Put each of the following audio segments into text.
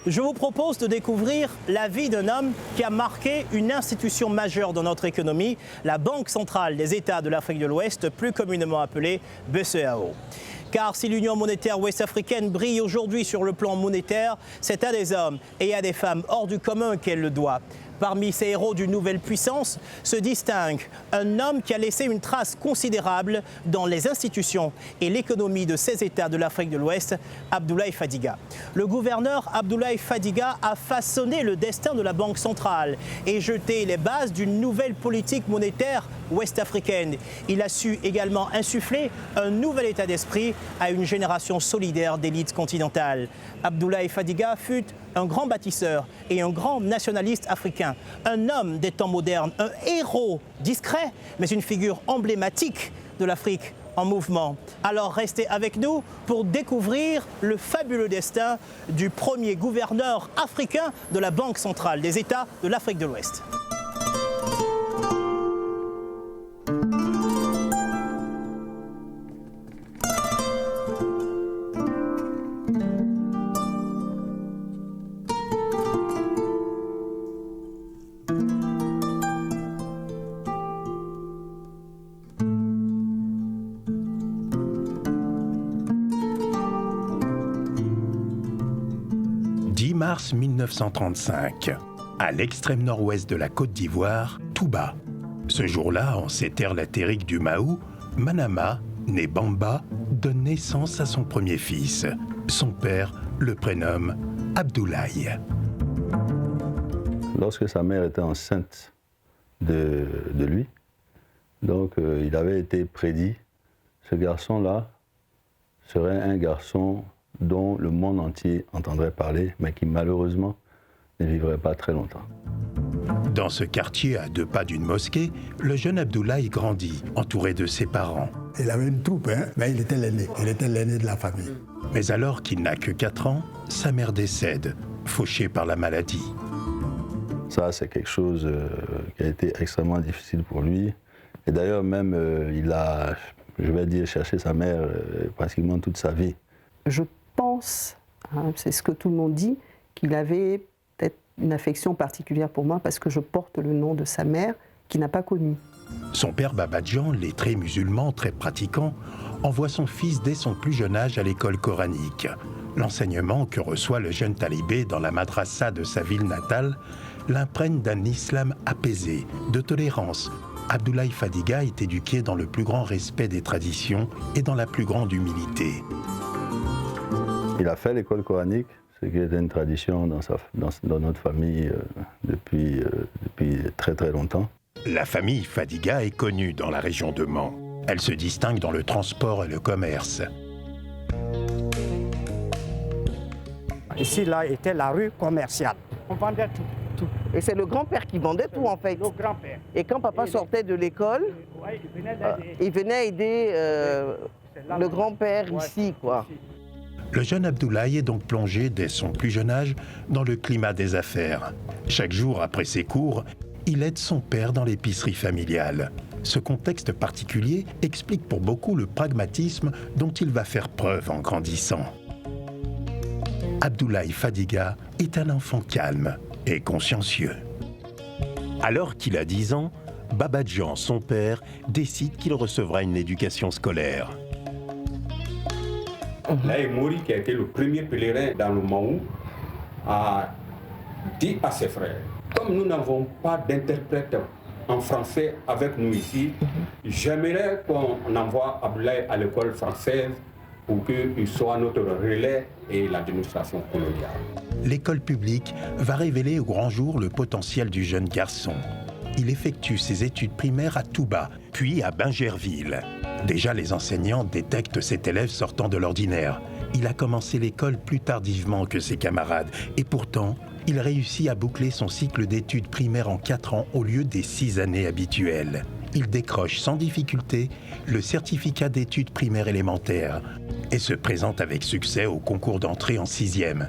Je vous propose de découvrir la vie d'un homme qui a marqué une institution majeure dans notre économie, la Banque centrale des États de l'Afrique de l'Ouest, plus communément appelée BCEAO. Car si l'Union monétaire ouest-africaine brille aujourd'hui sur le plan monétaire, c'est à des hommes et à des femmes hors du commun qu'elle le doit. Parmi ces héros d'une nouvelle puissance se distingue un homme qui a laissé une trace considérable dans les institutions et l'économie de ces États de l'Afrique de l'Ouest, Abdoulaye Fadiga. Le gouverneur Abdoulaye Fadiga a façonné le destin de la Banque centrale et jeté les bases d'une nouvelle politique monétaire ouest-africaine. Il a su également insuffler un nouvel état d'esprit à une génération solidaire d'élites continentales. Abdoulaye Fadiga fut un grand bâtisseur et un grand nationaliste africain, un homme des temps modernes, un héros discret, mais une figure emblématique de l'Afrique en mouvement. Alors restez avec nous pour découvrir le fabuleux destin du premier gouverneur africain de la Banque centrale des États de l'Afrique de l'Ouest. Mars 1935, à l'extrême nord-ouest de la Côte d'Ivoire, Touba. Ce jour-là, en ces terres latériques du Mahou, Manama, né Bamba, donne naissance à son premier fils. Son père le prénomme Abdoulaye. Lorsque sa mère était enceinte de lui, donc il avait été prédit, ce garçon-là serait un garçon dont le monde entier entendrait parler, mais qui malheureusement ne vivrait pas très longtemps. Dans ce quartier, à 2 pas d'une mosquée, le jeune Abdoulaye grandit, entouré de ses parents. Il avait une troupe, mais il était l'aîné. Il était l'aîné de la famille. Mais alors qu'il n'a que 4 ans, sa mère décède, fauchée par la maladie. Ça, c'est quelque chose qui a été extrêmement difficile pour lui. Et d'ailleurs, même, il a, je vais dire, cherché sa mère pratiquement toute sa vie. Je pense, c'est ce que tout le monde dit, qu'il avait peut-être une affection particulière pour moi parce que je porte le nom de sa mère qu'il n'a pas connue. Son père Babadjan, lettré musulman très pratiquant, envoie son fils dès son plus jeune âge à l'école coranique. L'enseignement que reçoit le jeune talibé dans la madrasa de sa ville natale l'imprègne d'un islam apaisé, de tolérance. Abdoulaye Fadiga est éduqué dans le plus grand respect des traditions et dans la plus grande humilité. Il a fait l'école coranique, ce qui était une tradition dans notre famille depuis très très longtemps. La famille Fadiga est connue dans la région de Mans. Elle se distingue dans le transport et le commerce. Ici, là, était la rue commerciale. On vendait tout. Et c'est le grand-père qui vendait tout, en fait. Le grand-père. Et quand papa sortait de l'école, il venait aider le grand-père ici, quoi. Le jeune Abdoulaye est donc plongé dès son plus jeune âge dans le climat des affaires. Chaque jour après ses cours, il aide son père dans l'épicerie familiale. Ce contexte particulier explique pour beaucoup le pragmatisme dont il va faire preuve en grandissant. Abdoulaye Fadiga est un enfant calme et consciencieux. Alors qu'il a 10 ans, Babadjan, son père, décide qu'il recevra une éducation scolaire. Laye Mori, qui a été le premier pèlerin dans le Mahou, a dit à ses frères, comme nous n'avons pas d'interprète en français avec nous ici, j'aimerais qu'on envoie Abdoulaye à l'école française pour qu'il soit notre relais et l'administration coloniale. L'école publique va révéler au grand jour le potentiel du jeune garçon. Il effectue ses études primaires à Touba, puis à Bingerville. Déjà, les enseignants détectent cet élève sortant de l'ordinaire. Il a commencé l'école plus tardivement que ses camarades. Et pourtant, il réussit à boucler son cycle d'études primaires en 4 ans au lieu des 6 années habituelles. Il décroche sans difficulté le certificat d'études primaires élémentaires et se présente avec succès au concours d'entrée en 6e.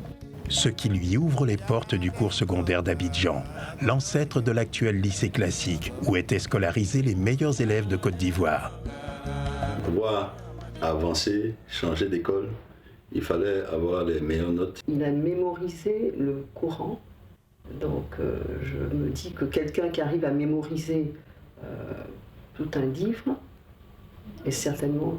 Ce qui lui ouvre les portes du cours secondaire d'Abidjan, l'ancêtre de l'actuel lycée classique, où étaient scolarisés les meilleurs élèves de Côte d'Ivoire. Pouvoir avancer, changer d'école il fallait avoir les meilleures notes. Il a mémorisé le Coran. Donc je me dis que quelqu'un qui arrive à mémoriser tout un livre est certainement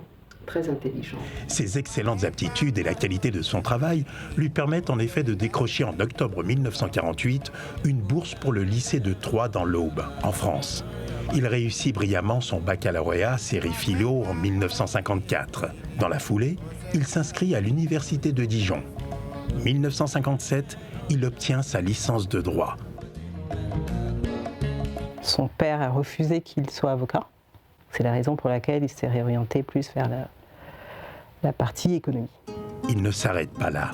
très intelligent. Ses excellentes aptitudes et la qualité de son travail lui permettent en effet de décrocher en octobre 1948 une bourse pour le lycée de Troyes dans l'Aube, en France. Il réussit brillamment son baccalauréat série philo en 1954. Dans la foulée, il s'inscrit à l'université de Dijon. 1957, il obtient sa licence de droit. Son père a refusé qu'il soit avocat. C'est la raison pour laquelle il s'est réorienté plus vers la partie économie. Il ne s'arrête pas là.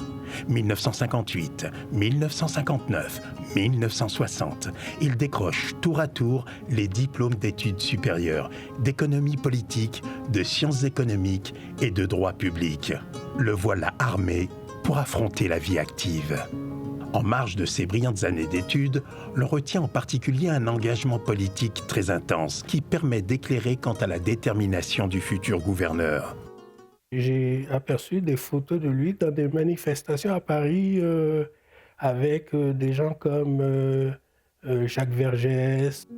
1958, 1959, 1960, il décroche tour à tour les diplômes d'études supérieures, d'économie politique, de sciences économiques et de droit public. Le voilà armé pour affronter la vie active. En marge de ces brillantes années d'études, l'on retient en particulier un engagement politique très intense qui permet d'éclairer quant à la détermination du futur gouverneur. J'ai aperçu des photos de lui dans des manifestations à Paris avec des gens comme Jacques Vergès.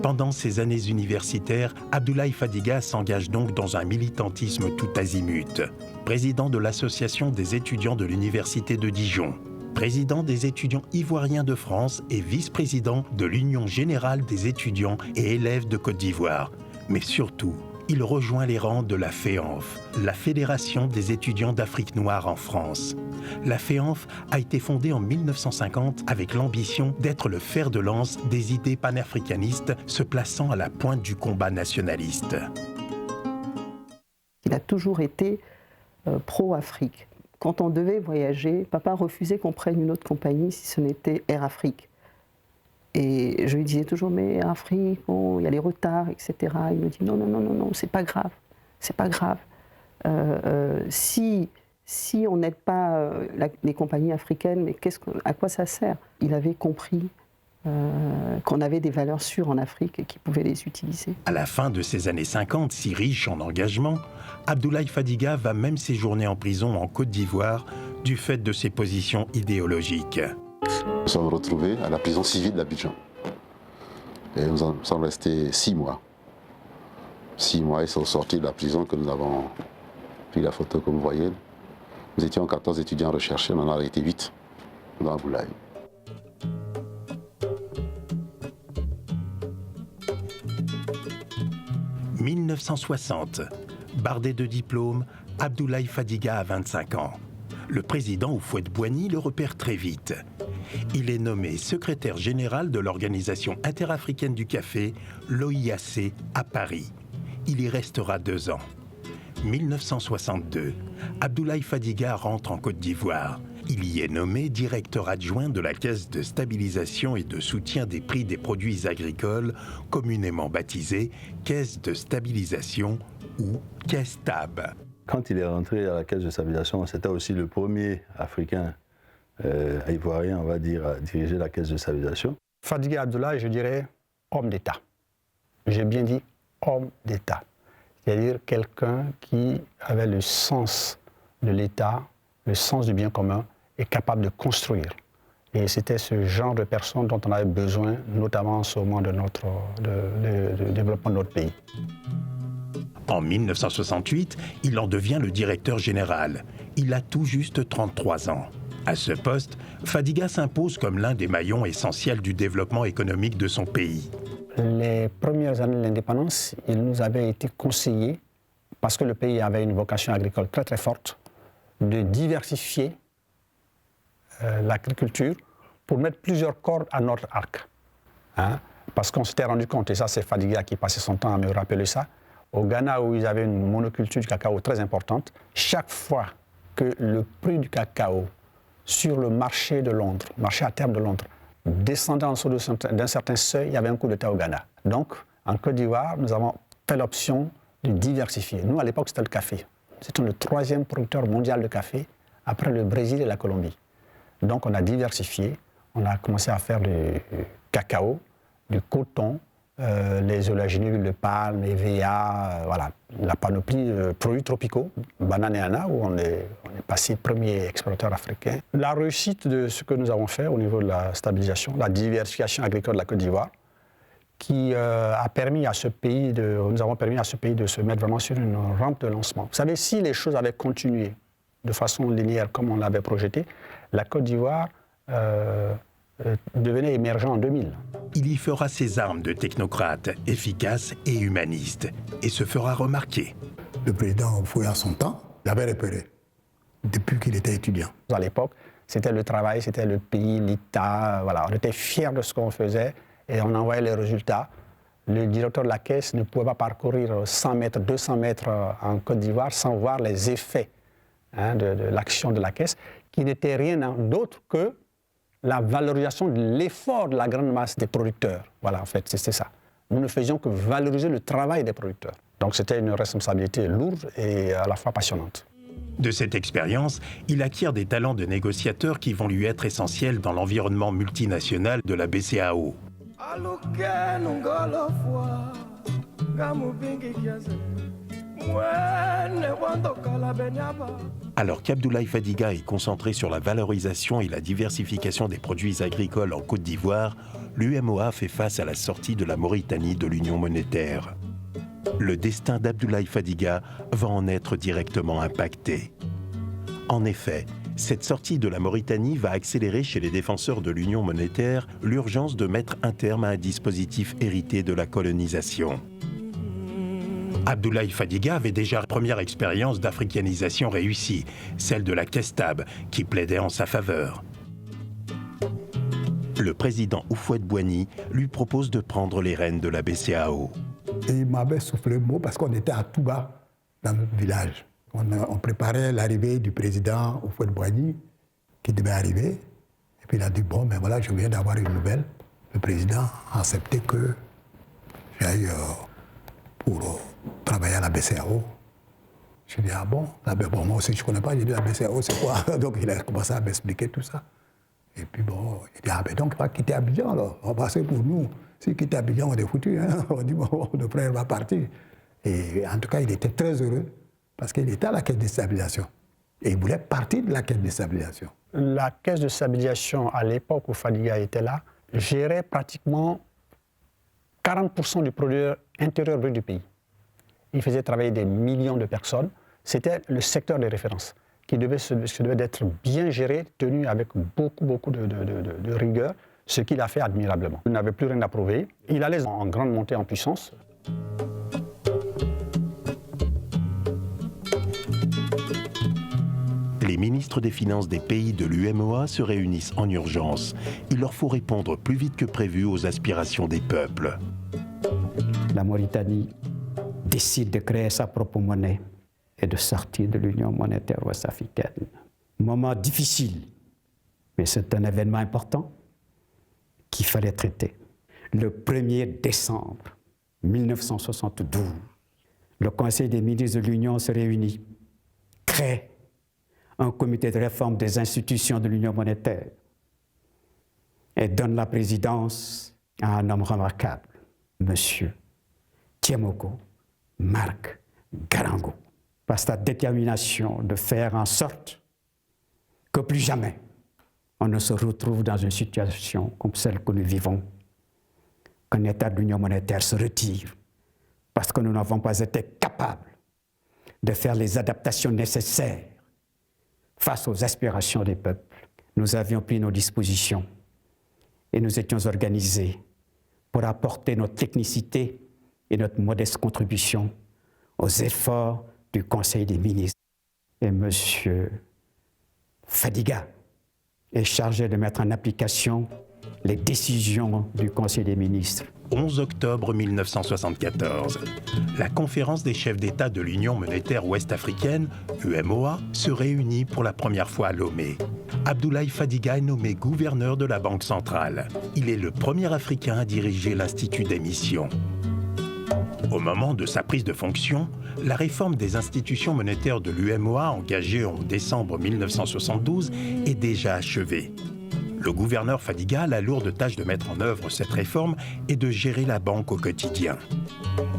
Pendant ces années universitaires, Abdoulaye Fadiga s'engage donc dans un militantisme tout azimut. Président de l'Association des étudiants de l'Université de Dijon, président des étudiants ivoiriens de France et vice-président de l'Union générale des étudiants et élèves de Côte d'Ivoire. Mais surtout, il rejoint les rangs de la FEANF, la Fédération des étudiants d'Afrique noire en France. La FEANF a été fondée en 1950 avec l'ambition d'être le fer de lance des idées panafricanistes se plaçant à la pointe du combat nationaliste. Il a toujours été pro-Afrique. Quand on devait voyager, papa refusait qu'on prenne une autre compagnie si ce n'était Air Afrique. Et je lui disais toujours, mais Air Afrique, bon, il y a les retards, etc. Il me dit, non, c'est pas grave, c'est pas grave. Si on n'aide pas les compagnies africaines, mais à quoi ça sert? Il avait compris qu'on avait des valeurs sûres en Afrique et qu'il pouvait les utiliser. À la fin de ces années 50, si riche en engagement, Abdoulaye Fadiga va même séjourner en prison en Côte d'Ivoire du fait de ses positions idéologiques. Nous sommes retrouvés à la prison civile d'Abidjan. Et nous en sommes restés 6 mois. 6 mois, ils sont sortis de la prison que nous avons pris la photo comme vous voyez. Nous étions 14 étudiants recherchés, on en a arrêté 8 dans Aboulaye. « 1960. Bardé de diplôme, Abdoulaye Fadiga a 25 ans. Le président Houphouët-Boigny le repère très vite. Il est nommé secrétaire général de l'Organisation interafricaine du café, l'OIAC, à Paris. Il y restera 2 ans. 1962, Abdoulaye Fadiga rentre en Côte d'Ivoire. Il y est nommé directeur adjoint de la Caisse de stabilisation et de soutien des prix des produits agricoles, communément baptisée Caisse de stabilisation ou Caisse Tab. Quand il est rentré à la Caisse de stabilisation, c'était aussi le premier Africain ivoirien, on va dire, à diriger la Caisse de stabilisation. Fadiga Abdoulaye, je dirais homme d'État. J'ai bien dit homme d'État. C'est-à-dire quelqu'un qui avait le sens de l'État, le sens du bien commun, et capable de construire. Et c'était ce genre de personne dont on avait besoin, notamment en ce moment de développement de notre pays. En 1968, il en devient le directeur général. Il a tout juste 33 ans. À ce poste, Fadiga s'impose comme l'un des maillons essentiels du développement économique de son pays. Les premières années de l'indépendance, il nous avait été conseillé, parce que le pays avait une vocation agricole très très forte, de diversifier l'agriculture pour mettre plusieurs cordes à notre arc. Parce qu'on s'était rendu compte, et ça c'est Fadiga qui passait son temps à me rappeler ça, au Ghana où ils avaient une monoculture du cacao très importante, chaque fois que le prix du cacao sur le marché de Londres, marché à terme de Londres, descendait en dessous d'un certain seuil, il y avait un coup d'État au Ghana. Donc, en Côte d'Ivoire, nous avons fait l'option de diversifier. Nous, à l'époque, c'était le café. C'était le 3e producteur mondial de café, après le Brésil et la Colombie. Donc, on a diversifié. On a commencé à faire du cacao, du coton, les oléagineux de palme, EVA, voilà, la panoplie de produits tropicaux, banane et ananas, où on est passé premier explorateur africain. La réussite de ce que nous avons fait au niveau de la stabilisation, la diversification agricole de la Côte d'Ivoire, qui a permis à ce pays nous avons permis à ce pays de se mettre vraiment sur une rampe de lancement. Vous savez, si les choses avaient continué de façon linéaire comme on l'avait projeté, la Côte d'Ivoire devenait émergent en 2000. Il y fera ses armes de technocrate, efficace et humaniste, et se fera remarquer. Le président Oufoué, à son temps, l'avait repéré, depuis qu'il était étudiant. À l'époque, c'était le travail, c'était le pays, l'État, voilà. On était fiers de ce qu'on faisait et on envoyait les résultats. Le directeur de la Caisse ne pouvait pas parcourir 100 mètres, 200 mètres en Côte d'Ivoire sans voir les effets de l'action de la Caisse, qui n'était rien d'autre que la valorisation de l'effort de la grande masse des producteurs. Voilà, en fait, c'était ça. Nous ne faisions que valoriser le travail des producteurs. Donc c'était une responsabilité lourde et à la fois passionnante. De cette expérience, il acquiert des talents de négociateur qui vont lui être essentiels dans l'environnement multinational de la BCEAO. Alors qu'Abdoulaye Fadiga est concentré sur la valorisation et la diversification des produits agricoles en Côte d'Ivoire, l'UEMOA fait face à la sortie de la Mauritanie de l'Union monétaire. Le destin d'Abdoulaye Fadiga va en être directement impacté. En effet, cette sortie de la Mauritanie va accélérer chez les défenseurs de l'Union monétaire l'urgence de mettre un terme à un dispositif hérité de la colonisation. Abdoulaye Fadiga avait déjà une première expérience d'africanisation réussie, celle de la Kestab, qui plaidait en sa faveur. Le président Houphouët-Boigny lui propose de prendre les rênes de la BCEAO. Et il m'avait soufflé le mot parce qu'on était à Touba, dans notre village. On préparait l'arrivée du président Houphouët-Boigny, qui devait arriver. Et puis il a dit, bon, ben voilà, je viens d'avoir une nouvelle. Le président a accepté que j'aille pour travailler à la BCEAO. Je dis, ah bon, moi aussi je ne connais pas, j'ai dit la BCEAO c'est quoi? Donc il a commencé à m'expliquer tout ça. Et puis bon, il dit, ah ben donc on va quitter Abidjan alors, on va passer pour nous. Si quitte Abidjan, on est foutu, hein? On dit, bon, le frère va partir. Et en tout cas, il était très heureux parce qu'il était à la caisse de stabilisation. Et il voulait partir de la caisse de stabilisation. La caisse de stabilisation, à l'époque où Fadiga était là, gérait pratiquement 40% du produit intérieur brut du pays. Il faisait travailler des millions de personnes. C'était le secteur de référence qui devait être bien géré, tenu avec beaucoup de rigueur, ce qu'il a fait admirablement. Il n'avait plus rien à prouver. Il allait en grande montée en puissance. Les ministres des Finances des pays de l'UEMOA se réunissent en urgence. Il leur faut répondre plus vite que prévu aux aspirations des peuples. La Mauritanie décide de créer sa propre monnaie et de sortir de l'Union monétaire ouest-africaine. Moment difficile, mais c'est un événement important qu'il fallait traiter. Le 1er décembre 1972, le Conseil des ministres de l'Union se réunit, crée un comité de réforme des institutions de l'Union monétaire et donne la présidence à un homme remarquable, M. Thiemoko Marc Garango, par sa détermination de faire en sorte que plus jamais on ne se retrouve dans une situation comme celle que nous vivons, qu'un État de l'Union monétaire se retire parce que nous n'avons pas été capables de faire les adaptations nécessaires face aux aspirations des peuples. Nous avions pris nos dispositions et nous étions organisés pour apporter notre technicité et notre modeste contribution aux efforts du Conseil des ministres. Et M. Fadiga est chargé de mettre en application les décisions du Conseil des ministres. 11 octobre 1974, la conférence des chefs d'État de l'Union monétaire ouest-africaine, UEMOA, se réunit pour la première fois à Lomé. Abdoulaye Fadiga est nommé gouverneur de la Banque centrale. Il est le premier Africain à diriger l'Institut d'émission. Au moment de sa prise de fonction, la réforme des institutions monétaires de l'UEMOA, engagée en décembre 1972, est déjà achevée. Le gouverneur Fadiga a la lourde tâche de mettre en œuvre cette réforme et de gérer la banque au quotidien.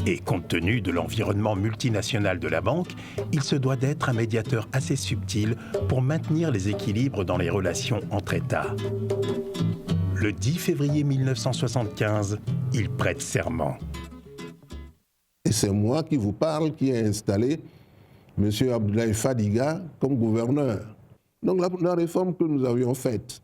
Et compte tenu de l'environnement multinational de la banque, il se doit d'être un médiateur assez subtil pour maintenir les équilibres dans les relations entre États. Le 10 février 1975, il prête serment. Et c'est moi qui vous parle, qui ai installé M. Abdoulaye Fadiga comme gouverneur. Donc la réforme que nous avions faite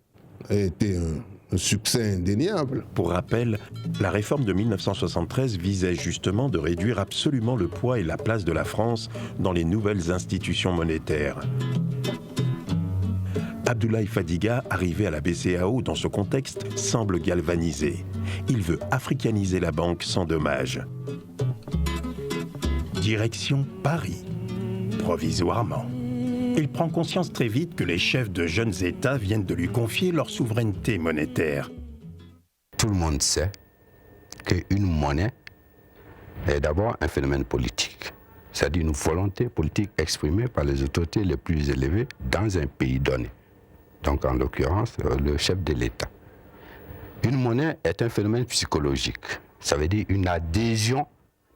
a été un succès indéniable. Pour rappel, la réforme de 1973 visait justement de réduire absolument le poids et la place de la France dans les nouvelles institutions monétaires. Abdoulaye Fadiga, arrivé à la BCEAO dans ce contexte, semble galvanisé. Il veut africaniser la banque sans dommage. Direction Paris, provisoirement. Il prend conscience très vite que les chefs de jeunes États viennent de lui confier leur souveraineté monétaire. Tout le monde sait qu'une monnaie est d'abord un phénomène politique, c'est-à-dire une volonté politique exprimée par les autorités les plus élevées dans un pays donné. Donc en l'occurrence, le chef de l'État. Une monnaie est un phénomène psychologique, ça veut dire une adhésion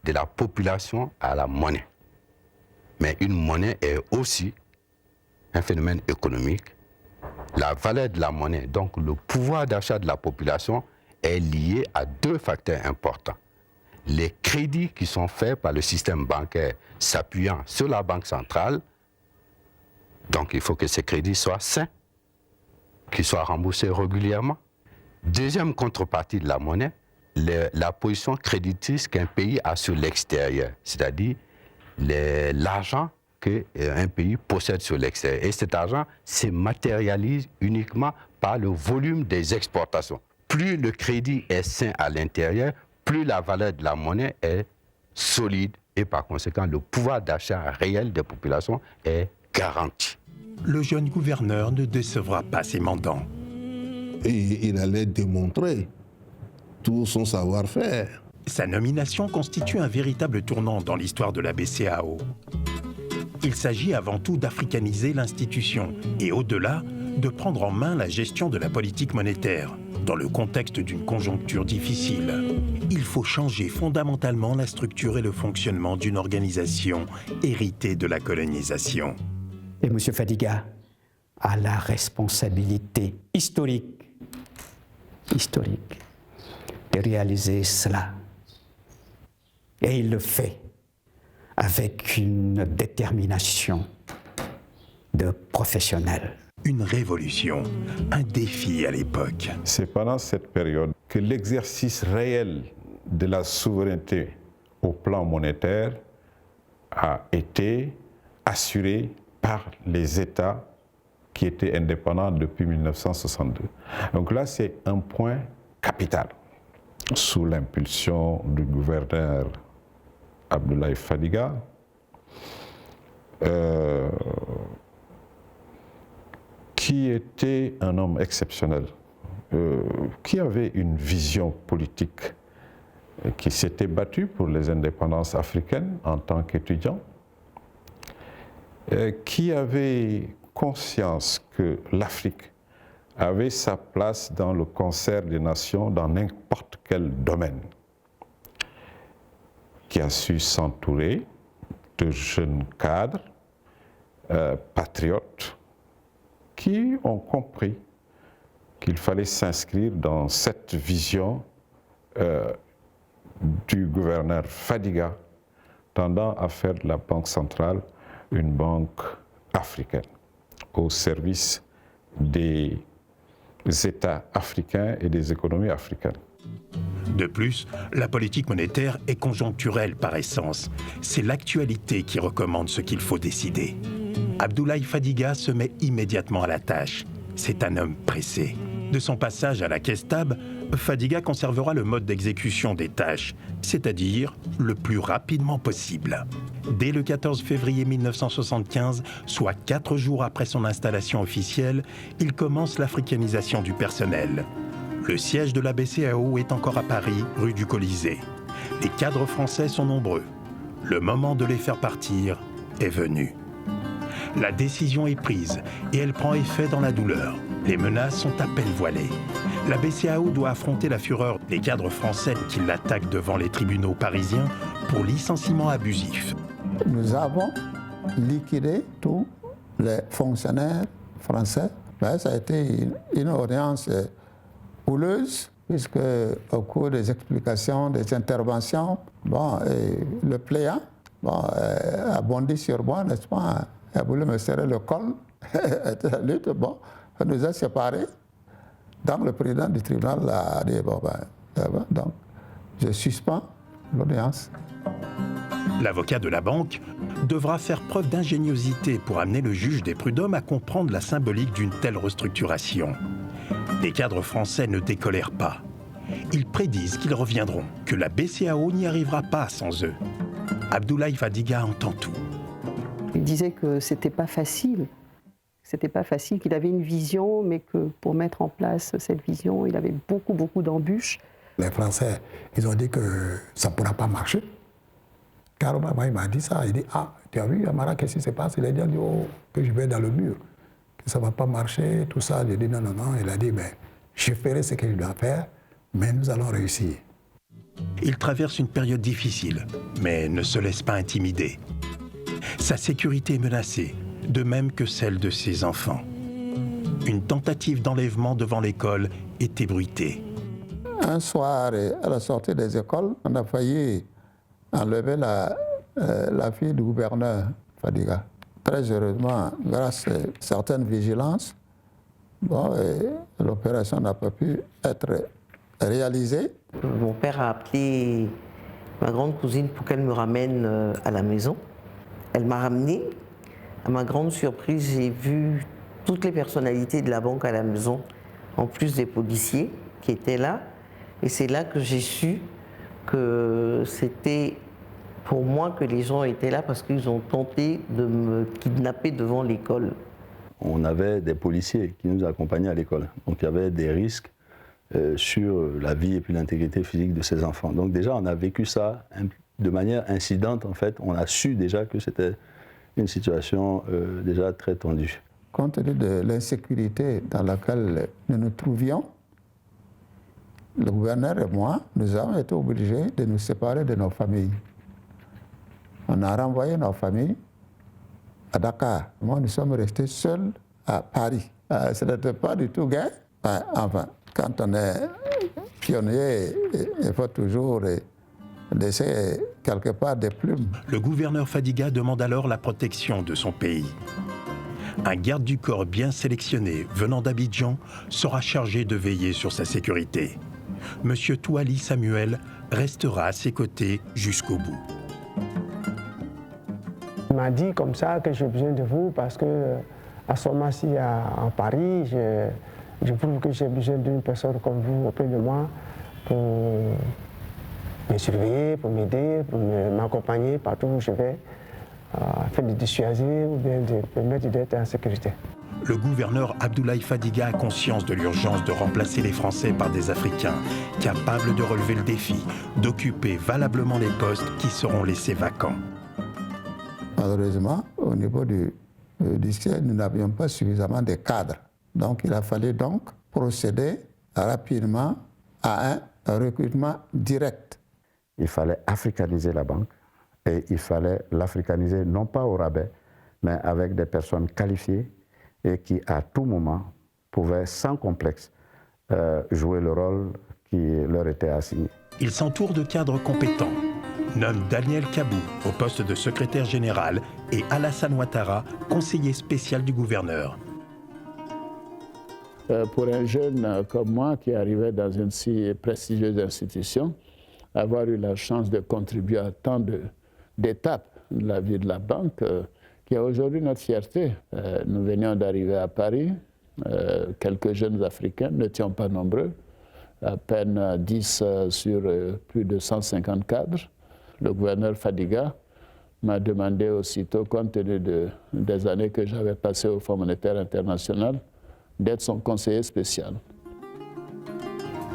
de la population à la monnaie. Mais une monnaie est aussi un phénomène économique. La valeur de la monnaie, donc le pouvoir d'achat de la population, est lié à deux facteurs importants. Les crédits qui sont faits par le système bancaire s'appuyant sur la banque centrale, donc il faut que ces crédits soient sains, qu'ils soient remboursés régulièrement. Deuxième contrepartie de la monnaie, la position créditrice qu'un pays a sur l'extérieur, c'est-à-dire l'argent qu'un pays possède sur l'extérieur. Et cet argent se matérialise uniquement par le volume des exportations. Plus le crédit est sain à l'intérieur, plus la valeur de la monnaie est solide et par conséquent le pouvoir d'achat réel des populations est garanti. Le jeune gouverneur ne décevra pas ses mandants. Et il allait démontrer tout son savoir-faire. Sa nomination constitue un véritable tournant dans l'histoire de la BCEAO. Il s'agit avant tout d'africaniser l'institution et au-delà, de prendre en main la gestion de la politique monétaire. Dans le contexte d'une conjoncture difficile, il faut changer fondamentalement la structure et le fonctionnement d'une organisation héritée de la colonisation. Et M. Fadiga a la responsabilité historique de réaliser cela. Et il le fait avec une détermination de professionnel. Une révolution, un défi à l'époque. C'est pendant cette période que l'exercice réel de la souveraineté au plan monétaire a été assuré par les États qui étaient indépendants depuis 1962. Donc là, c'est un point capital. Sous l'impulsion du gouverneur Abdoulaye Fadiga, qui était un homme exceptionnel, qui avait une vision politique, qui s'était battu pour les indépendances africaines en tant qu'étudiant, qui avait conscience que l'Afrique avait sa place dans le concert des nations dans n'importe quel domaine, qui a su s'entourer de jeunes cadres, patriotes, qui ont compris qu'il fallait s'inscrire dans cette vision du gouverneur Fadiga, tendant à faire de la Banque centrale une banque africaine, au service des États africains et des économies africaines. De plus, la politique monétaire est conjoncturelle par essence. C'est l'actualité qui recommande ce qu'il faut décider. Abdoulaye Fadiga se met immédiatement à la tâche. C'est un homme pressé. De son passage à la Caisse-Tab, Fadiga conservera le mode d'exécution des tâches, c'est-à-dire le plus rapidement possible. Dès le 14 février 1975, soit 4 jours après son installation officielle, il commence l'africanisation du personnel. Le siège de la BCEAO est encore à Paris, rue du Colisée. Les cadres français sont nombreux. Le moment de les faire partir est venu. La décision est prise et elle prend effet dans la douleur. Les menaces sont à peine voilées. La BCEAO doit affronter la fureur des cadres français qui l'attaquent devant les tribunaux parisiens pour licenciement abusif. Nous avons liquidé tous les fonctionnaires français. Mais ça a été une audience houleuse, puisque au cours des explications, des interventions, le plaignant a bondi sur moi, n'est-ce pas? Il a voulu me serrer le col. La lutte, ça nous a séparés. Donc le président du tribunal a dit, donc je suspends l'audience. L'avocat de la banque devra faire preuve d'ingéniosité pour amener le juge des prud'hommes à comprendre la symbolique d'une telle restructuration. Les cadres français ne décolèrent pas. Ils prédisent qu'ils reviendront, que la BCEAO n'y arrivera pas sans eux. Abdoulaye Fadiga entend tout. Il disait que c'était pas facile. C'était pas facile, qu'il avait une vision, mais que pour mettre en place cette vision, il avait beaucoup d'embûches. Les Français, ils ont dit que ça ne pourra pas marcher. Carrément, il m'a dit ça. Il dit, tu as vu, Amara, qu'est-ce qui se passe? Il a dit, que je vais dans le mur, que ça ne va pas marcher, tout ça. J'ai dit, non. Il a dit, mais je ferai ce que je dois faire, mais nous allons réussir. Il traverse une période difficile, mais ne se laisse pas intimider. Sa sécurité est menacée, de même que celle de ses enfants. Une tentative d'enlèvement devant l'école est ébruitée. Un soir, à la sortie des écoles, on a failli enlever la fille du gouverneur Fadiga. Très heureusement, grâce à certaines vigilances, l'opération n'a pas pu être réalisée. Mon père a appelé ma grande cousine pour qu'elle me ramène à la maison. Elle m'a ramenée. À ma grande surprise, j'ai vu toutes les personnalités de la banque à la maison, en plus des policiers qui étaient là. Et c'est là que j'ai su que c'était pour moi que les gens étaient là parce qu'ils ont tenté de me kidnapper devant l'école. On avait des policiers qui nous accompagnaient à l'école. Donc il y avait des risques sur la vie et puis l'intégrité physique de ces enfants. Donc déjà, on a vécu ça de manière incidente, en fait. On a su déjà que c'était une situation déjà très tendue. Compte tenu de l'insécurité dans laquelle nous nous trouvions, le gouverneur et moi, nous avons été obligés de nous séparer de nos familles. On a renvoyé nos familles à Dakar. Moi, nous sommes restés seuls à Paris. Ce n'était pas du tout gai. Enfin, quand on est pionnier, il faut toujours laisser quelque part des plumes. Le gouverneur Fadiga demande alors la protection de son pays. Un garde du corps bien sélectionné venant d'Abidjan sera chargé de veiller sur sa sécurité. Monsieur Touali Samuel restera à ses côtés jusqu'au bout. Il m'a dit comme ça que j'ai besoin de vous parce que à ce moment-ci à Paris, je trouve que j'ai besoin d'une personne comme vous auprès de moi pour me surveiller, pour m'aider, pour m'accompagner partout où je vais, faire des dissuasives ou bien de permettre d'être en sécurité. Le gouverneur Abdoulaye Fadiga a conscience de l'urgence de remplacer les Français par des Africains, capables de relever le défi, d'occuper valablement les postes qui seront laissés vacants. Malheureusement, au niveau du ciel, nous n'avions pas suffisamment de cadres. Donc il a fallu donc procéder rapidement à un recrutement direct. Il fallait africaniser la banque et il fallait l'africaniser non pas au rabais, mais avec des personnes qualifiées et qui à tout moment pouvaient sans complexe jouer le rôle qui leur était assigné. Il s'entoure de cadres compétents, nomme Daniel Kabou au poste de secrétaire général et Alassane Ouattara, conseiller spécial du gouverneur. Pour un jeune comme moi qui arrivait dans une si prestigieuse institution, avoir eu la chance de contribuer à tant d'étapes de la vie de la banque, qui est aujourd'hui notre fierté. Nous venions d'arriver à Paris, quelques jeunes Africains, n'étions pas nombreux, à peine 10 sur plus de 150 cadres. Le gouverneur Fadiga m'a demandé aussitôt, compte tenu des années que j'avais passées au Fonds monétaire international, d'être son conseiller spécial.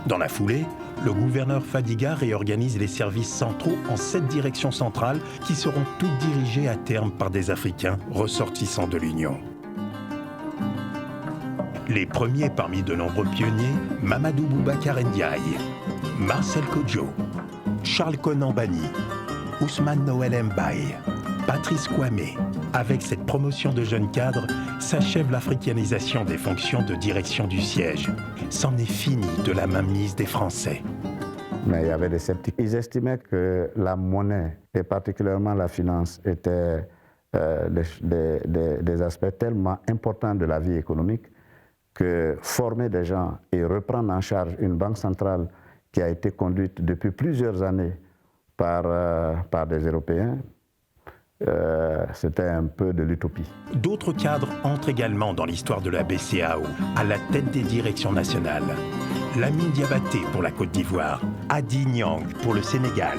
Dans la foulée, le gouverneur Fadiga réorganise les services centraux en 7 directions centrales qui seront toutes dirigées à terme par des Africains ressortissants de l'Union. Les premiers parmi de nombreux pionniers, Mamadou Boubacar Ndiaye, Marcel Kodjo, Charles Konan Banny, Ousmane Noël Mbaye, Patrice Kwame. Avec cette promotion de jeunes cadres, s'achève l'africanisation des fonctions de direction du siège. C'en est fini de la mainmise des Français. Mais il y avait des sceptiques. Ils estimaient que la monnaie, et particulièrement la finance, étaient des aspects tellement importants de la vie économique que former des gens et reprendre en charge une banque centrale qui a été conduite depuis plusieurs années par des Européens, c'était un peu de l'utopie. D'autres cadres entrent également dans l'histoire de la BCEAO, à la tête des directions nationales. Lamine Diabaté pour la Côte d'Ivoire, Adi Niang pour le Sénégal,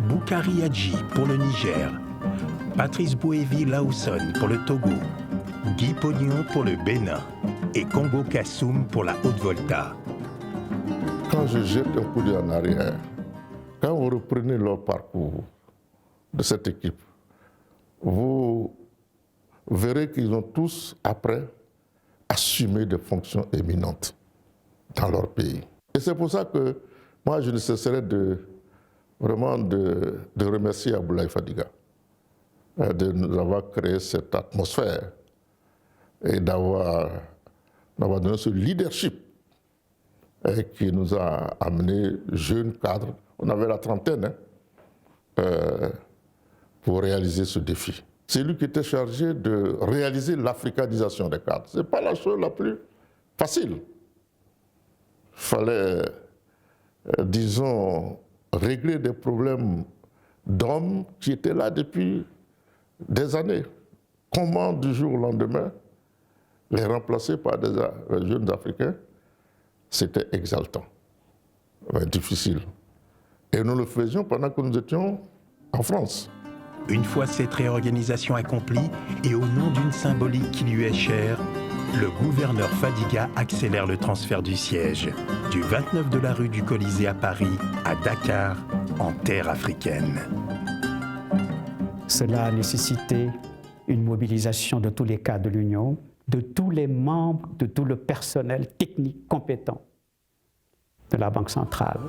Boukari Hadji pour le Niger, Patrice Bouévi Lawson pour le Togo, Guy Pognon pour le Bénin et Congo Kassoum pour la Haute-Volta. Quand je jette un coup d'œil en arrière, quand vous reprenez leur parcours de cette équipe, vous verrez qu'ils ont tous, après, assumé des fonctions éminentes dans leur pays. Et c'est pour ça que moi, je ne cesserai vraiment de remercier Abdoulaye Fadiga de nous avoir créé cette atmosphère et d'avoir donné ce leadership qui nous a amenés, jeunes cadres, on avait la trentaine, pour réaliser ce défi. C'est lui qui était chargé de réaliser l'africanisation des cadres. Ce n'est pas la chose la plus facile. Il fallait, disons, régler des problèmes d'hommes qui étaient là depuis des années. Comment, du jour au lendemain, les remplacer par des jeunes Africains, c'était exaltant, mais difficile. Et nous le faisions pendant que nous étions en France. Une fois cette réorganisation accomplie, et au nom d'une symbolique qui lui est chère, le gouverneur Fadiga accélère le transfert du siège, du 29 de la rue du Colisée à Paris à Dakar, en terre africaine. Cela a nécessité une mobilisation de tous les cadres de l'Union, de tous les membres, de tout le personnel technique compétent de la Banque centrale.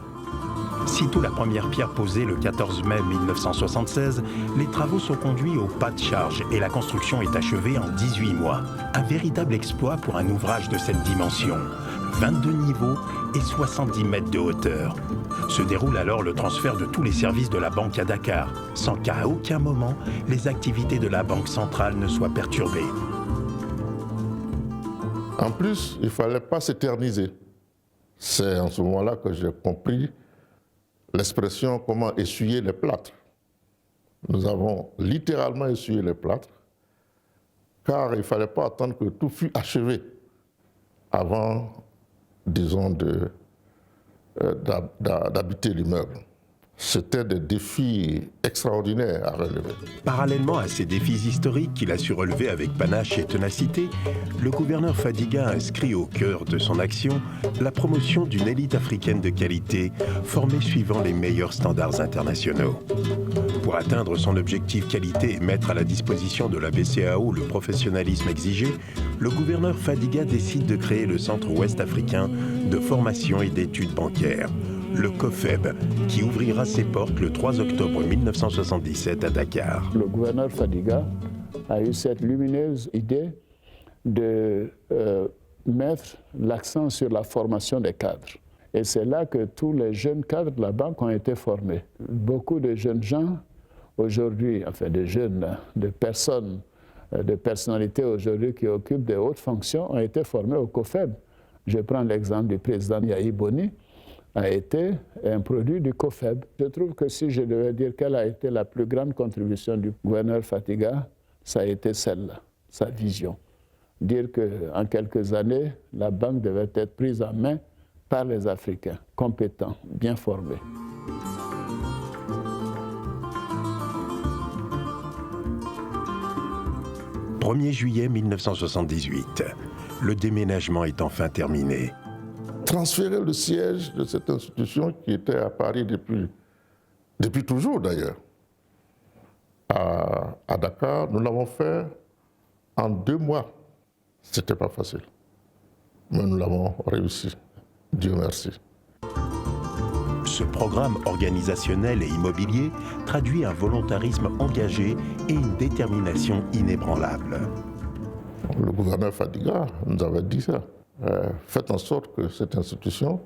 Sitôt la première pierre posée le 14 mai 1976, les travaux sont conduits au pas de charge et la construction est achevée en 18 mois. Un véritable exploit pour un ouvrage de cette dimension. 22 niveaux et 70 mètres de hauteur. Se déroule alors le transfert de tous les services de la banque à Dakar, sans qu'à aucun moment les activités de la Banque centrale ne soient perturbées. En plus, il ne fallait pas s'éterniser. C'est en ce moment-là que j'ai compris l'expression « comment essuyer les plâtres ». Nous avons littéralement essuyé les plâtres, car il ne fallait pas attendre que tout fût achevé avant, disons, d'habiter l'immeuble. C'était des défis extraordinaires à relever. Parallèlement à ces défis historiques qu'il a su relever avec panache et ténacité, le gouverneur Fadiga inscrit au cœur de son action la promotion d'une élite africaine de qualité formée suivant les meilleurs standards internationaux. Pour atteindre son objectif qualité et mettre à la disposition de la BCEAO le professionnalisme exigé, le gouverneur Fadiga décide de créer le Centre ouest africain de formation et d'études bancaires, le COFEB, qui ouvrira ses portes le 3 octobre 1977 à Dakar. Le gouverneur Fadiga a eu cette lumineuse idée de mettre l'accent sur la formation des cadres. Et c'est là que tous les jeunes cadres de la banque ont été formés. Beaucoup de jeunes gens aujourd'hui, enfin de jeunes, de personnes, de personnalités aujourd'hui qui occupent de hautes fonctions ont été formés au COFEB. Je prends l'exemple du président Yahi Boni, a été un produit du COFEB. Je trouve que si je devais dire quelle a été la plus grande contribution du gouverneur Fadiga, ça a été celle-là, sa vision. Dire qu'en quelques années, la banque devait être prise en main par les Africains, compétents, bien formés. « 1er juillet 1978, le déménagement est enfin terminé. Transférer le siège de cette institution qui était à Paris depuis toujours d'ailleurs, à Dakar, nous l'avons fait en 2 mois. C'était pas facile. mais nous l'avons réussi. Dieu merci. Ce programme organisationnel et immobilier traduit un volontarisme engagé et une détermination inébranlable. Le gouverneur Fadiga nous avait dit ça. Faites en sorte que cette institution,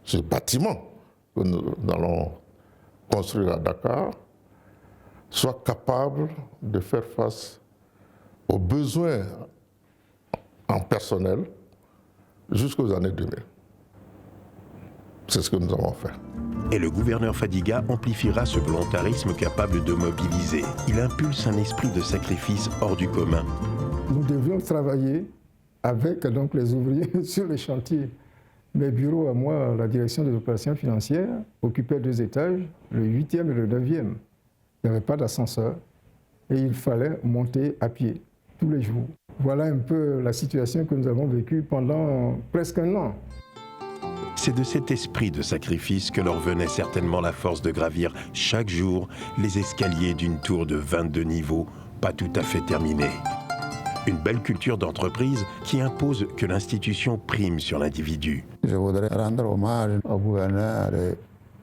ce bâtiment que nous allons construire à Dakar, soit capable de faire face aux besoins en personnel jusqu'aux années 2000. C'est ce que nous avons fait. Et le gouverneur Fadiga amplifiera ce volontarisme capable de mobiliser. Il impulse un esprit de sacrifice hors du commun. Nous devions travailler avec donc, les ouvriers sur les chantiers. Mes bureaux à moi, la direction des opérations financières, occupaient 2 étages, le 8e et le 9e. Il n'y avait pas d'ascenseur et il fallait monter à pied tous les jours. Voilà un peu la situation que nous avons vécue pendant presque un an. C'est de cet esprit de sacrifice que leur venait certainement la force de gravir chaque jour les escaliers d'une tour de 22 niveaux, pas tout à fait terminée. Une belle culture d'entreprise qui impose que l'institution prime sur l'individu. Je voudrais rendre hommage au gouverneur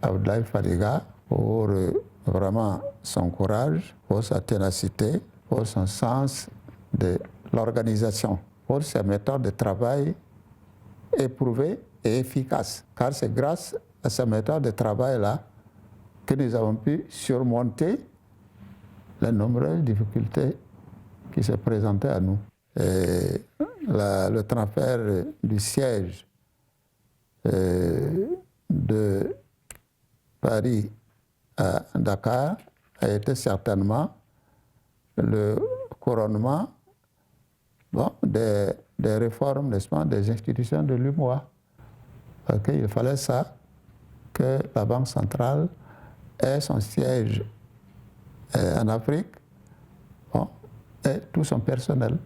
Abdoulaye Fadiga pour vraiment son courage, pour sa ténacité, pour son sens de l'organisation, pour sa méthode de travail éprouvée et efficace. Car c'est grâce à sa méthode de travail-là que nous avons pu surmonter les nombreuses difficultés qui se présentaient à nous. Et le transfert du siège de Paris à Dakar a été certainement le couronnement des réformes, n'est-ce pas, des institutions de l'UMOA. Parce qu'il fallait ça, que la Banque centrale ait son siège en Afrique, et tout son personnel.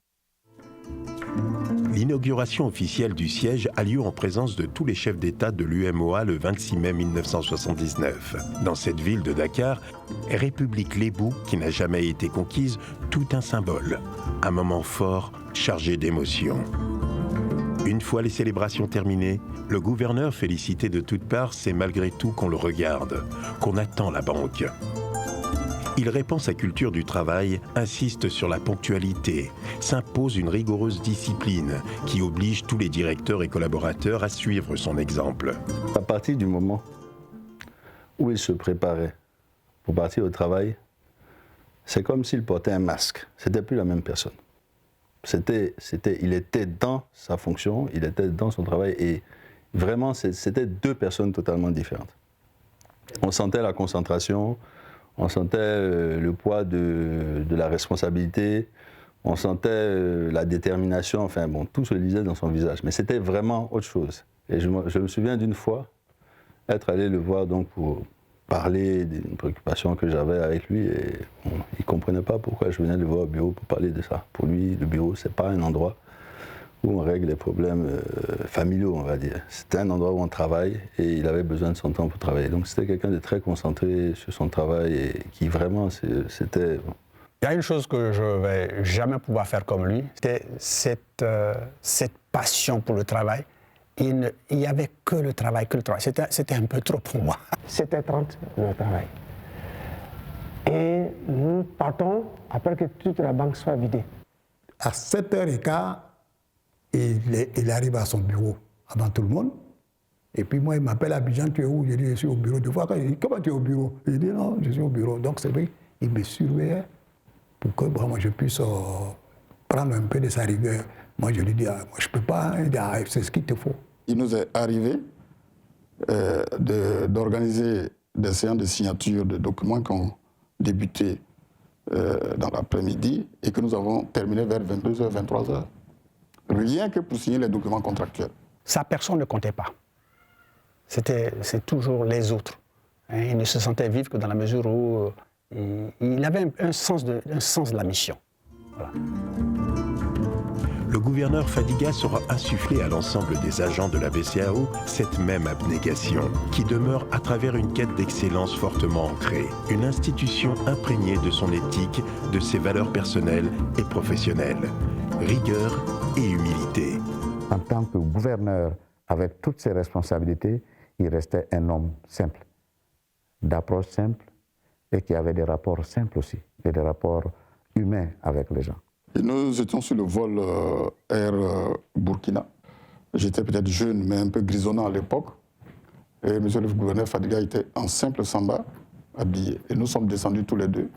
L'inauguration officielle du siège a lieu en présence de tous les chefs d'État de l'UMOA le 26 mai 1979. Dans cette ville de Dakar, République Lébou, qui n'a jamais été conquise, tout un symbole, un moment fort chargé d'émotions. Une fois les célébrations terminées, le gouverneur félicité de toutes parts, c'est malgré tout qu'on le regarde, qu'on attend la banque. Il répand sa culture du travail, insiste sur la ponctualité, s'impose une rigoureuse discipline qui oblige tous les directeurs et collaborateurs à suivre son exemple. À partir du moment où il se préparait pour partir au travail, c'est comme s'il portait un masque. C'était plus la même personne. Il était dans sa fonction, il était dans son travail et vraiment c'était 2 personnes totalement différentes. On sentait la concentration, on sentait le poids de la responsabilité, on sentait la détermination, enfin bon, tout se lisait dans son visage. Mais c'était vraiment autre chose. Et je me souviens d'une fois être allé le voir donc pour parler d'une préoccupation que j'avais avec lui et bon, il ne comprenait pas pourquoi je venais le voir au bureau pour parler de ça. Pour lui, le bureau, ce n'est pas un endroit où on règle les problèmes familiaux, on va dire. C'était un endroit où on travaille et il avait besoin de son temps pour travailler. Donc c'était quelqu'un de très concentré sur son travail et qui vraiment, c'était... Il y a une chose que je ne vais jamais pouvoir faire comme lui, c'était cette passion pour le travail. Il n'y avait que le travail, que le travail. C'était un peu trop pour moi. 7h30, le travail. Et nous partons après que toute la banque soit vidée. À 7h15, il arrive à son bureau avant tout le monde. Et puis moi, il m'appelle à Abidjan, tu es où? Je dis, je suis au bureau. 2 fois, il dit, comment tu es au bureau? Je dis, non, je suis au bureau. Donc c'est vrai, il me surveillait pour que vraiment, je puisse prendre un peu de sa rigueur. Moi, je lui dis, moi, je ne peux pas, c'est ce qu'il te faut. Il nous est arrivé d'organiser des séances de signature de documents qui ont débuté dans l'après-midi et que nous avons terminé vers 22h, 23h. Rien que pour signer les documents contractuels. Sa personne ne comptait pas. C'est toujours les autres. Il ne se sentait vivre que dans la mesure où il avait un sens de la mission. Voilà. Le gouverneur Fadiga saura insuffler à l'ensemble des agents de la BCEAO cette même abnégation, qui demeure à travers une quête d'excellence fortement ancrée, une institution imprégnée de son éthique, de ses valeurs personnelles et professionnelles, rigueur et humilité. En tant que gouverneur, avec toutes ses responsabilités, il restait un homme simple, d'approche simple, et qui avait des rapports simples aussi, et des rapports humains avec les gens. Et nous étions sur le vol Air Burkina. J'étais peut-être jeune, mais un peu grisonnant à l'époque. Et monsieur le gouverneur Fadiga était en simple samba, habillé. Et nous sommes descendus tous les deux.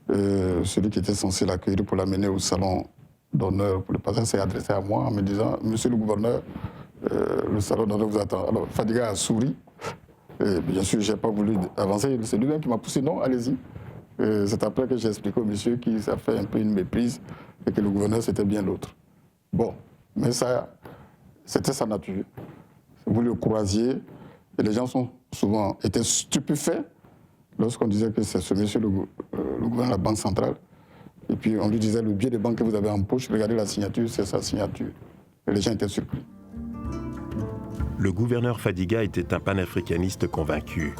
Celui qui était censé l'accueillir pour l'amener au salon d'honneur pour le passage s'est adressé à moi en me disant « Monsieur le gouverneur, le salon d'honneur vous attend. » Alors Fadiga a souri. Et bien sûr, je n'ai pas voulu avancer. C'est lui-même qui m'a poussé « Non, allez-y ». C'est après que j'ai expliqué au monsieur que ça fait un peu une méprise et que le gouverneur, c'était bien l'autre. Bon, mais ça, c'était sa nature. Vous le croisiez et les gens étaient stupéfaits lorsqu'on disait que c'est ce monsieur, le gouverneur de la Banque centrale. Et puis on lui disait le billet de banque que vous avez en poche, regardez la signature, c'est sa signature. Et les gens étaient surpris. Le gouverneur Fadiga était un panafricaniste convaincu,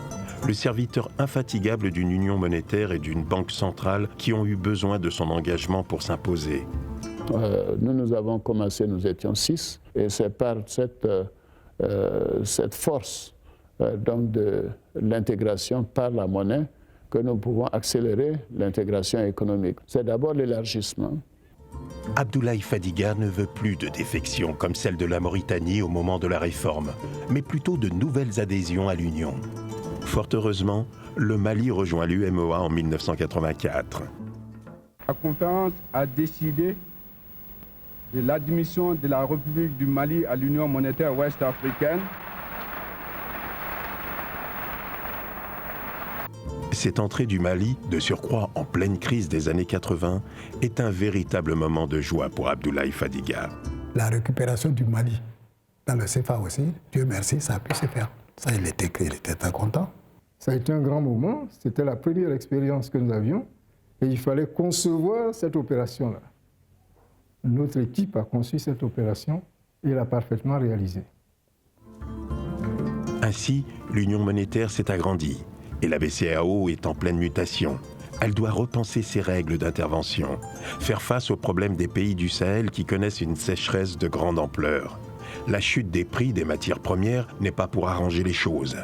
le serviteur infatigable d'une union monétaire et d'une banque centrale qui ont eu besoin de son engagement pour s'imposer. Nous avons commencé, nous étions 6, et c'est par cette force donc de l'intégration par la monnaie que nous pouvons accélérer l'intégration économique. C'est d'abord l'élargissement. Abdoulaye Fadiga ne veut plus de défection comme celle de la Mauritanie au moment de la réforme, mais plutôt de nouvelles adhésions à l'Union. Fort heureusement, le Mali rejoint l'UMOA en 1984. La conférence a décidé de l'admission de la République du Mali à l'Union monétaire ouest-africaine. Cette entrée du Mali, de surcroît en pleine crise des années 80, est un véritable moment de joie pour Abdoulaye Fadiga. La récupération du Mali dans le CFA aussi, Dieu merci, ça a pu se faire. Ça, il était très content. Ça a été un grand moment. C'était la première expérience que nous avions. Et il fallait concevoir cette opération-là. Notre équipe a conçu cette opération et l'a parfaitement réalisée. Ainsi, l'Union monétaire s'est agrandie et la BCEAO est en pleine mutation. Elle doit repenser ses règles d'intervention, faire face aux problèmes des pays du Sahel qui connaissent une sécheresse de grande ampleur. La chute des prix des matières premières n'est pas pour arranger les choses.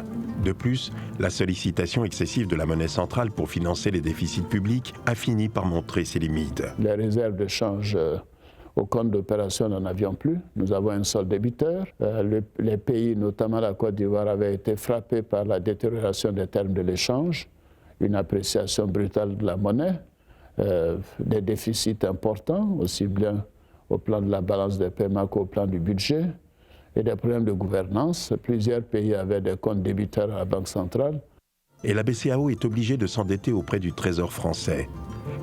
De plus, la sollicitation excessive de la monnaie centrale pour financer les déficits publics a fini par montrer ses limites. Les réserves de change au compte d'opération, nous n'en avions plus. Nous avons un seul débiteur. Les pays, notamment la Côte d'Ivoire, avaient été frappés par la détérioration des termes de l'échange, une appréciation brutale de la monnaie, des déficits importants, aussi bien au plan de la balance des paiements qu'au plan du budget, et des problèmes de gouvernance. Plusieurs pays avaient des comptes débiteurs à la Banque centrale. Et la BCEAO est obligée de s'endetter auprès du Trésor français.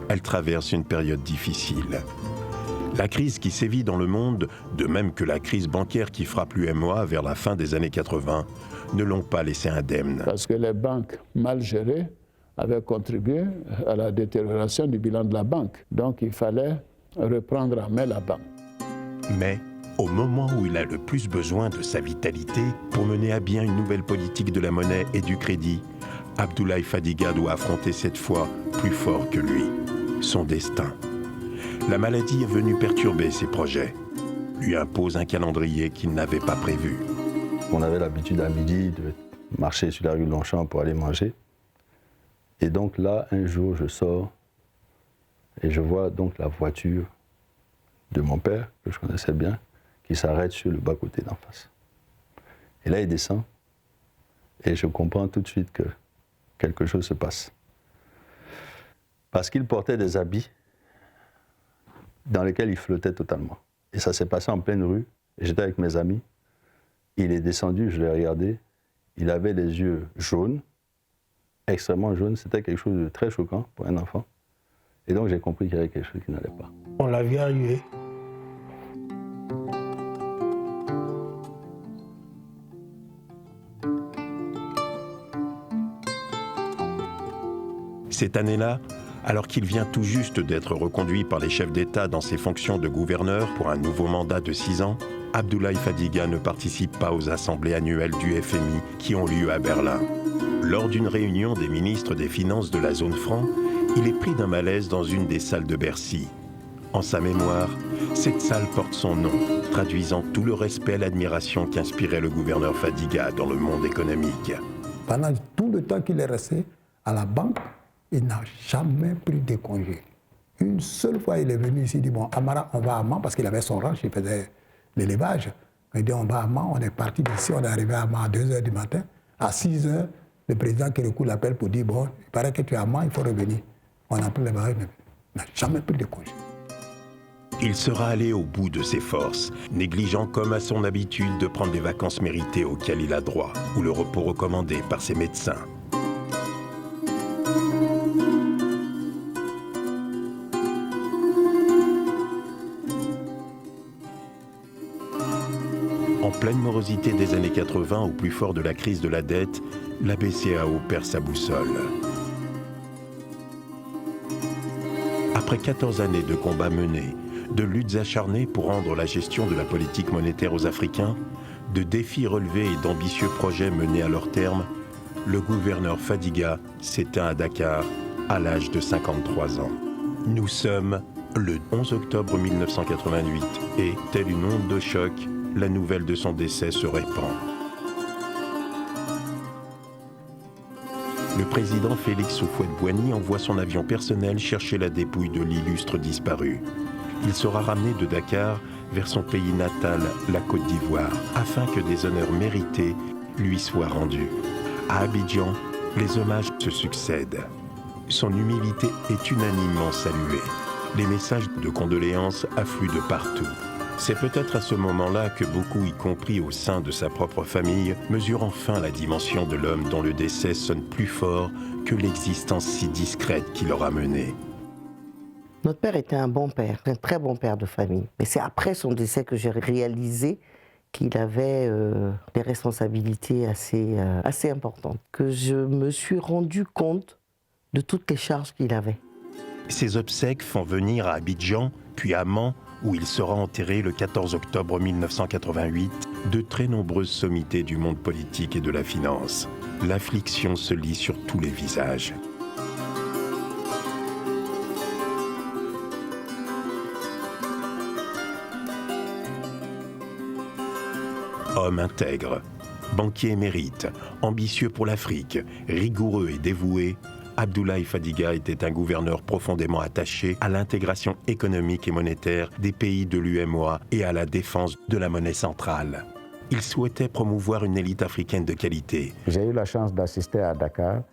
Elle traverse une période difficile. La crise qui sévit dans le monde, de même que la crise bancaire qui frappe l'UMOA vers la fin des années 80, ne l'ont pas laissé indemne. Parce que les banques mal gérées avaient contribué à la détérioration du bilan de la banque. Donc il fallait reprendre en main la banque. Mais, au moment où il a le plus besoin de sa vitalité pour mener à bien une nouvelle politique de la monnaie et du crédit, Abdoulaye Fadiga doit affronter cette fois plus fort que lui, son destin. La maladie est venue perturber ses projets, lui impose un calendrier qu'il n'avait pas prévu. On avait l'habitude à midi de marcher sur la rue de Longchamp pour aller manger. Et donc là, un jour, je sors et je vois donc la voiture de mon père, que je connaissais bien, qui s'arrête sur le bas-côté d'en face. Et là, il descend et je comprends tout de suite que quelque chose se passe. Parce qu'il portait des habits dans lesquels il flottait totalement. Et ça s'est passé en pleine rue. J'étais avec mes amis. Il est descendu, je l'ai regardé. Il avait les yeux jaunes, extrêmement jaunes. C'était quelque chose de très choquant pour un enfant. Et donc j'ai compris qu'il y avait quelque chose qui n'allait pas. On l'a vu arriver. Cette année-là, alors qu'il vient tout juste d'être reconduit par les chefs d'État dans ses fonctions de gouverneur pour un nouveau mandat de 6 ans, Abdoulaye Fadiga ne participe pas aux assemblées annuelles du FMI qui ont lieu à Berlin. Lors d'une réunion des ministres des Finances de la zone franc, il est pris d'un malaise dans une des salles de Bercy. En sa mémoire, cette salle porte son nom, traduisant tout le respect et l'admiration qu'inspirait le gouverneur Fadiga dans le monde économique. Pendant tout le temps qu'il est resté à la banque, il n'a jamais pris de congé. Une seule fois, il est venu ici, il dit, bon, Amara, on va à Mans, parce qu'il avait son ranch, il faisait l'élevage. Il dit, on va à Mans, on est parti d'ici, on est arrivé à Mans à 2h du matin. À 6h, le président Kérékou l'appelle pour dire, bon, il paraît que tu es à Mans, il faut revenir. On a pris les barrages, mais il n'a jamais pris de congé. Il sera allé au bout de ses forces, négligeant comme à son habitude de prendre les vacances méritées auxquelles il a droit, ou le repos recommandé par ses médecins. En pleine morosité des années 80, au plus fort de la crise de la dette, la BCEAO perd sa boussole. Après 14 années de combats menés, de luttes acharnées pour rendre la gestion de la politique monétaire aux Africains, de défis relevés et d'ambitieux projets menés à leur terme, le gouverneur Fadiga s'éteint à Dakar à l'âge de 53 ans. Nous sommes le 11 octobre 1988 et, telle une onde de choc, la nouvelle de son décès se répand. Le président Félix Houphouët-Boigny envoie son avion personnel chercher la dépouille de l'illustre disparu. Il sera ramené de Dakar vers son pays natal, la Côte d'Ivoire, afin que des honneurs mérités lui soient rendus. À Abidjan, les hommages se succèdent. Son humilité est unanimement saluée. Les messages de condoléances affluent de partout. C'est peut-être à ce moment-là que beaucoup, y compris au sein de sa propre famille, mesurent enfin la dimension de l'homme dont le décès sonne plus fort que l'existence si discrète qu'il aura menée. Notre père était un bon père, un très bon père de famille. Mais c'est après son décès que j'ai réalisé qu'il avait des responsabilités assez importantes, que je me suis rendu compte de toutes les charges qu'il avait. Ses obsèques font venir à Abidjan, puis à Mans, où il sera enterré le 14 octobre 1988, de très nombreuses sommités du monde politique et de la finance. L'affliction se lit sur tous les visages. Homme intègre, banquier émérite, ambitieux pour l'Afrique, rigoureux et dévoué, Abdoulaye Fadiga était un gouverneur profondément attaché à l'intégration économique et monétaire des pays de l'UEMOA et à la défense de la monnaie centrale. Il souhaitait promouvoir une élite africaine de qualité. J'ai eu la chance d'assister à Dakar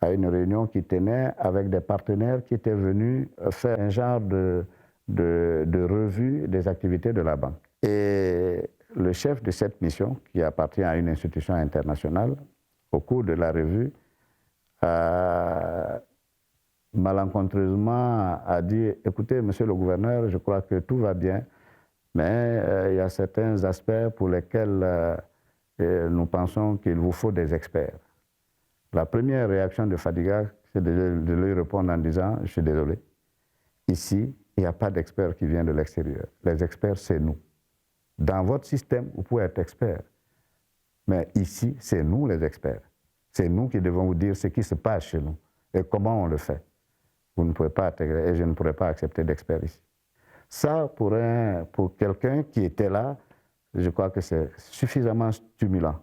à une réunion qui tenait avec des partenaires qui étaient venus faire un genre de revue des activités de la banque. Et le chef de cette mission, qui appartient à une institution internationale, au cours de la revue, malencontreusement a dit « Écoutez, monsieur le gouverneur, je crois que tout va bien, mais il y a certains aspects pour lesquels nous pensons qu'il vous faut des experts. » La première réaction de Fadiga, c'est de lui répondre en disant « Je suis désolé, ici, il n'y a pas d'experts qui viennent de l'extérieur. Les experts, c'est nous. Dans votre système, vous pouvez être expert, mais ici, c'est nous les experts. C'est nous qui devons vous dire ce qui se passe chez nous et comment on le fait. Vous ne pouvez pas intégrer et je ne pourrais pas accepter d'experts ici. » Ça, pour quelqu'un qui était là, je crois que c'est suffisamment stimulant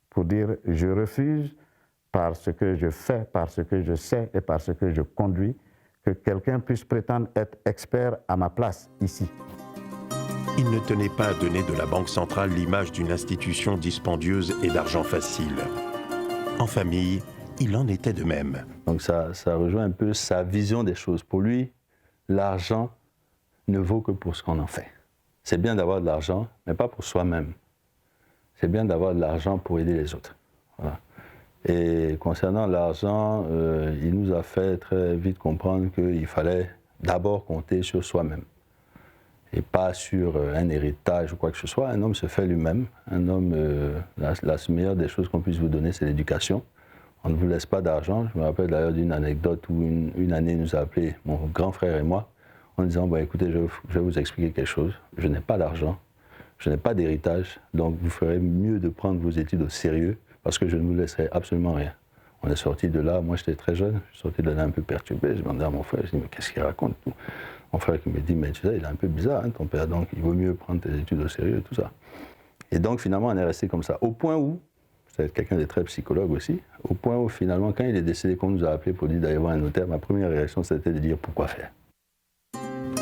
pour dire « je refuse par ce que je fais, par ce que je sais et par ce que je conduis, que quelqu'un puisse prétendre être expert à ma place ici. » Il ne tenait pas à donner de la Banque centrale l'image d'une institution dispendieuse et d'argent facile. En famille, il en était de même. Donc ça rejoint un peu sa vision des choses. Pour lui, l'argent ne vaut que pour ce qu'on en fait. C'est bien d'avoir de l'argent, mais pas pour soi-même. C'est bien d'avoir de l'argent pour aider les autres. Voilà. Et concernant l'argent, il nous a fait très vite comprendre qu'il fallait d'abord compter sur soi-même et pas sur un héritage ou quoi que ce soit. Un homme se fait lui-même. Un homme, la meilleure des choses qu'on puisse vous donner, c'est l'éducation. On ne vous laisse pas d'argent. Je me rappelle d'ailleurs d'une anecdote où une année il nous a appelé, mon grand frère et moi, en disant bon, écoutez, je vais vous expliquer quelque chose. Je n'ai pas d'argent, je n'ai pas d'héritage, donc vous ferez mieux de prendre vos études au sérieux parce que je ne vous laisserai absolument rien. On est sorti de là, moi j'étais très jeune, je suis sorti de là un peu perturbé. Je demandais à mon frère, je dis mais qu'est-ce qu'il raconte tout? mon frère qui me dit, mais tu sais, il est un peu bizarre, hein, ton père, donc il vaut mieux prendre tes études au sérieux et tout ça. Et donc finalement, on est resté comme ça. Au point où, c'est quelqu'un de très psychologue aussi, au point où finalement, quand il est décédé, qu'on nous a appelé pour dire d'aller voir un notaire, ma première réaction, c'était de dire pourquoi faire.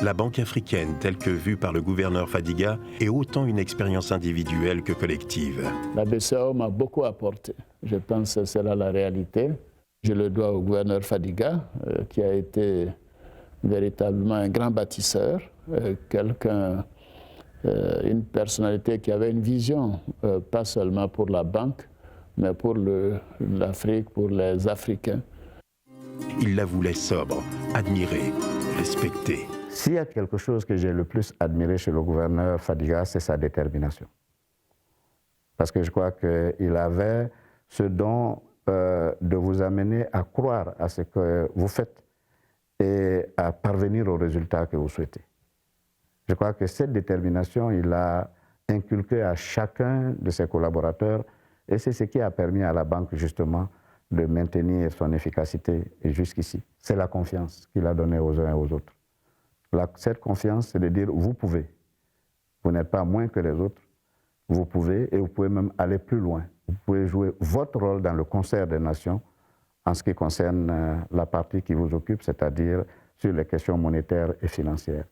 La banque africaine, telle que vue par le gouverneur Fadiga, est autant une expérience individuelle que collective. La BCEAO m'a beaucoup apporté. Je pense que c'est là la réalité. Je le dois au gouverneur Fadiga, qui a été véritablement un grand bâtisseur, une personnalité qui avait une vision, pas seulement pour la banque, mais pour l'Afrique, pour les Africains. Il la voulait sobre, admirée, respectée. S'il y a quelque chose que j'ai le plus admiré chez le gouverneur Fadiga, c'est sa détermination. Parce que je crois qu'il avait ce don de vous amener à croire à ce que vous faites et à parvenir aux résultats que vous souhaitez. Je crois que cette détermination, il l'a inculquée à chacun de ses collaborateurs et c'est ce qui a permis à la banque justement de maintenir son efficacité jusqu'ici. C'est la confiance qu'il a donnée aux uns et aux autres. Cette confiance, c'est de dire vous pouvez. Vous n'êtes pas moins que les autres. Vous pouvez et vous pouvez même aller plus loin. Vous pouvez jouer votre rôle dans le concert des nations en ce qui concerne la partie qui vous occupe, c'est-à-dire sur les questions monétaires et financières.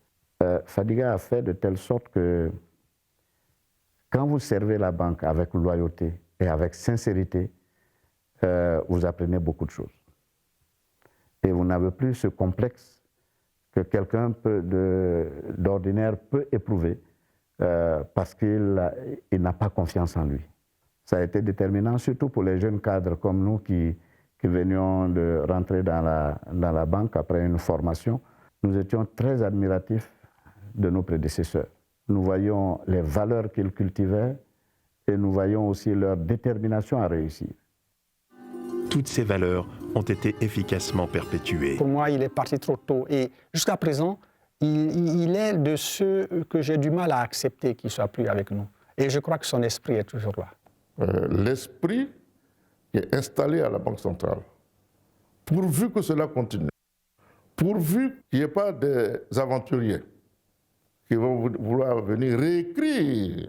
Fadiga a fait de telle sorte que quand vous servez la banque avec loyauté et avec sincérité, vous apprenez beaucoup de choses. Et vous n'avez plus ce complexe que quelqu'un d'ordinaire peut éprouver parce qu'il n'a pas confiance en lui. Ça a été déterminant, surtout pour les jeunes cadres comme nous qui venions de rentrer dans la banque après une formation. Nous étions très admiratifs de nos prédécesseurs. Nous voyions les valeurs qu'ils cultivaient et nous voyions aussi leur détermination à réussir. Toutes ces valeurs ont été efficacement perpétuées. Pour moi, il est parti trop tôt et jusqu'à présent, il est de ceux que j'ai du mal à accepter qu'il ne soit plus avec nous. Et je crois que son esprit est toujours là. L'esprit est installé à la Banque centrale. Pourvu que cela continue, pourvu qu'il n'y ait pas des aventuriers qui vont vouloir venir réécrire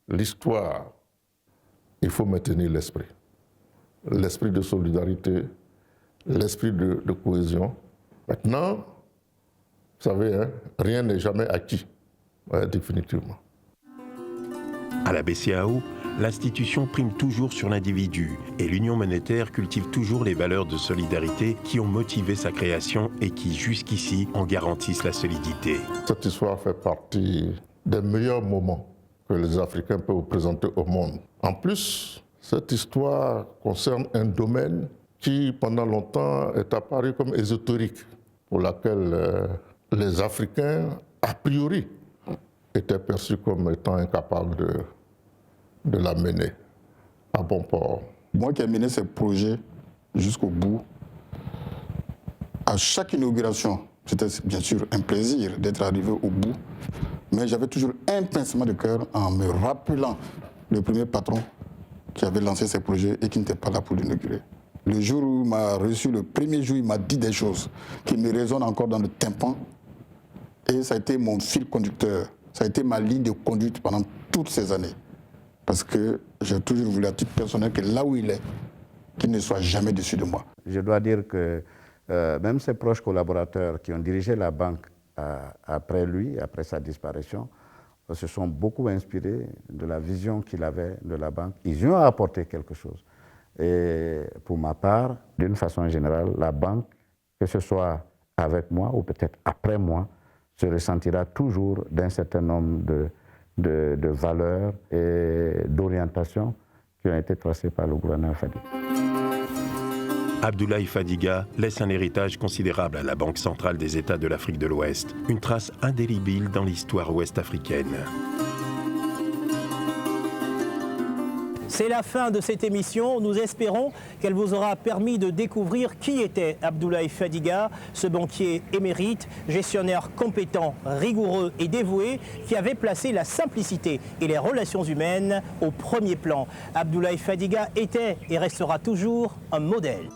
l'histoire, il faut maintenir l'esprit. L'esprit de solidarité, l'esprit de cohésion. Maintenant, vous savez, hein, rien n'est jamais acquis, définitivement. À la BCEAO, l'institution prime toujours sur l'individu et l'Union monétaire cultive toujours les valeurs de solidarité qui ont motivé sa création et qui, jusqu'ici, en garantissent la solidité. Cette histoire fait partie des meilleurs moments que les Africains peuvent présenter au monde. En plus, cette histoire concerne un domaine qui, pendant longtemps, est apparu comme ésotérique, pour laquelle les Africains, a priori, étaient perçus comme étant incapables de la mener à bon port. Moi qui ai mené ce projet jusqu'au bout, à chaque inauguration, c'était bien sûr un plaisir d'être arrivé au bout, mais j'avais toujours un pincement de cœur en me rappelant le premier patron qui avait lancé ce projet et qui n'était pas là pour l'inaugurer. Le jour où il m'a reçu, le premier jour, il m'a dit des choses qui me résonnent encore dans le tympan. Et ça a été mon fil conducteur, ça a été ma ligne de conduite pendant toutes ces années. Parce que j'ai toujours voulu à titre personnel que là où il est, qu'il ne soit jamais dessus de moi. Je dois dire que même ses proches collaborateurs qui ont dirigé la banque après lui, après sa disparition, se sont beaucoup inspirés de la vision qu'il avait de la banque. Ils y ont apporté quelque chose. Et pour ma part, d'une façon générale, la banque, que ce soit avec moi ou peut-être après moi, se ressentira toujours d'un certain nombre de valeurs et d'orientations qui ont été tracées par le gouverneur Fadiga. Abdoulaye Fadiga laisse un héritage considérable à la Banque centrale des États de l'Afrique de l'Ouest, une trace indélébile dans l'histoire ouest-africaine. C'est la fin de cette émission. Nous espérons qu'elle vous aura permis de découvrir qui était Abdoulaye Fadiga, ce banquier émérite, gestionnaire compétent, rigoureux et dévoué, qui avait placé la simplicité et les relations humaines au premier plan. Abdoulaye Fadiga était et restera toujours un modèle.